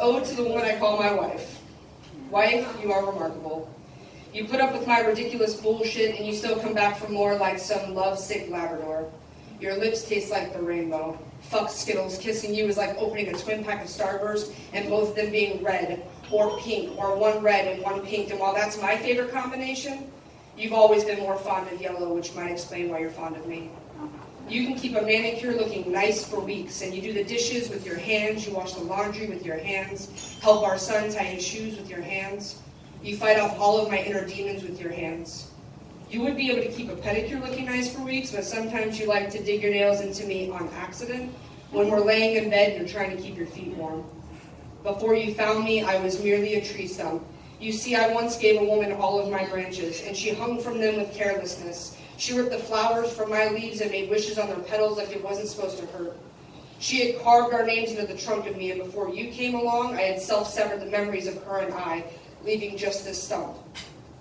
ode to the woman I call my wife. Wife, you are remarkable. You put up with my ridiculous bullshit and you still come back for more like some lovesick Labrador. Your lips taste like the rainbow. Fuck Skittles, kissing you is like opening a twin pack of Starburst and both of them being red or pink or one red and one pink. And while that's my favorite combination, you've always been more fond of yellow, which might explain why you're fond of me. You can keep a manicure looking nice for weeks, and you do the dishes with your hands, you wash the laundry with your hands, help our son tie his shoes with your hands. You fight off all of my inner demons with your hands. You would be able to keep a pedicure looking nice for weeks, but sometimes you like to dig your nails into me on accident when we're laying in bed and you're trying to keep your feet warm. Before you found me, I was merely a tree stump. You see, I once gave a woman all of my branches, and she hung from them with carelessness. She ripped the flowers from my leaves and made wishes on their petals like it wasn't supposed to hurt. She had carved our names into the trunk of me, and before you came along, I had self-severed the memories of her and I, leaving just this stump.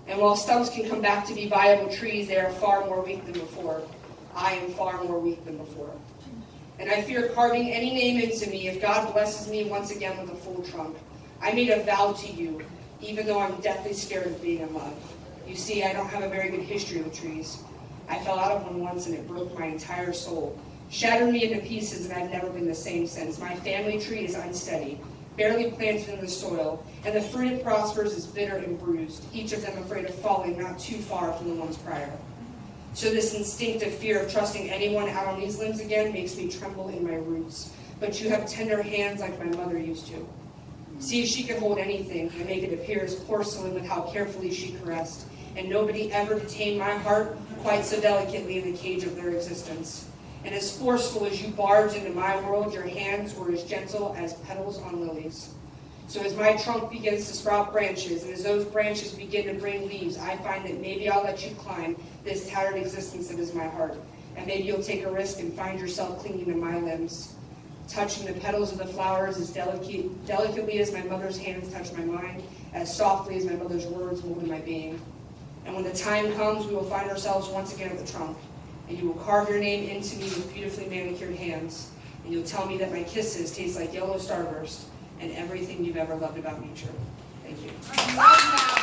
And while stumps can come back to be viable trees, they are far more weak than before. I am far more weak than before. And I fear carving any name into me if God blesses me once again with a full trunk. I made a vow to you, even though I'm deathly scared of being in love. You see, I don't have a very good history with trees. I fell out of one once and it broke my entire soul, shattered me into pieces, and I've never been the same since. My family tree is unsteady, barely planted in the soil, and the fruit it prospers is bitter and bruised, each of them afraid of falling not too far from the ones prior. So this instinctive fear of trusting anyone out on these limbs again makes me tremble in my roots. But you have tender hands like my mother used to. See, she could hold anything and make it appear as porcelain with how carefully she caressed, and nobody ever detained my heart quite so delicately in the cage of their existence. And as forceful as you barged into my world, your hands were as gentle as petals on lilies. So as my trunk begins to sprout branches, and as those branches begin to bring leaves, I find that maybe I'll let you climb this tattered existence that is my heart. And maybe you'll take a risk and find yourself clinging to my limbs, touching the petals of the flowers as delicately as my mother's hands touch my mind, as softly as my mother's words molded my being. And when the time comes, we will find ourselves once again at the trunk, and you will carve your name into me with beautifully manicured hands, and you'll tell me that my kisses taste like yellow starburst, and everything you've ever loved about nature. Thank you.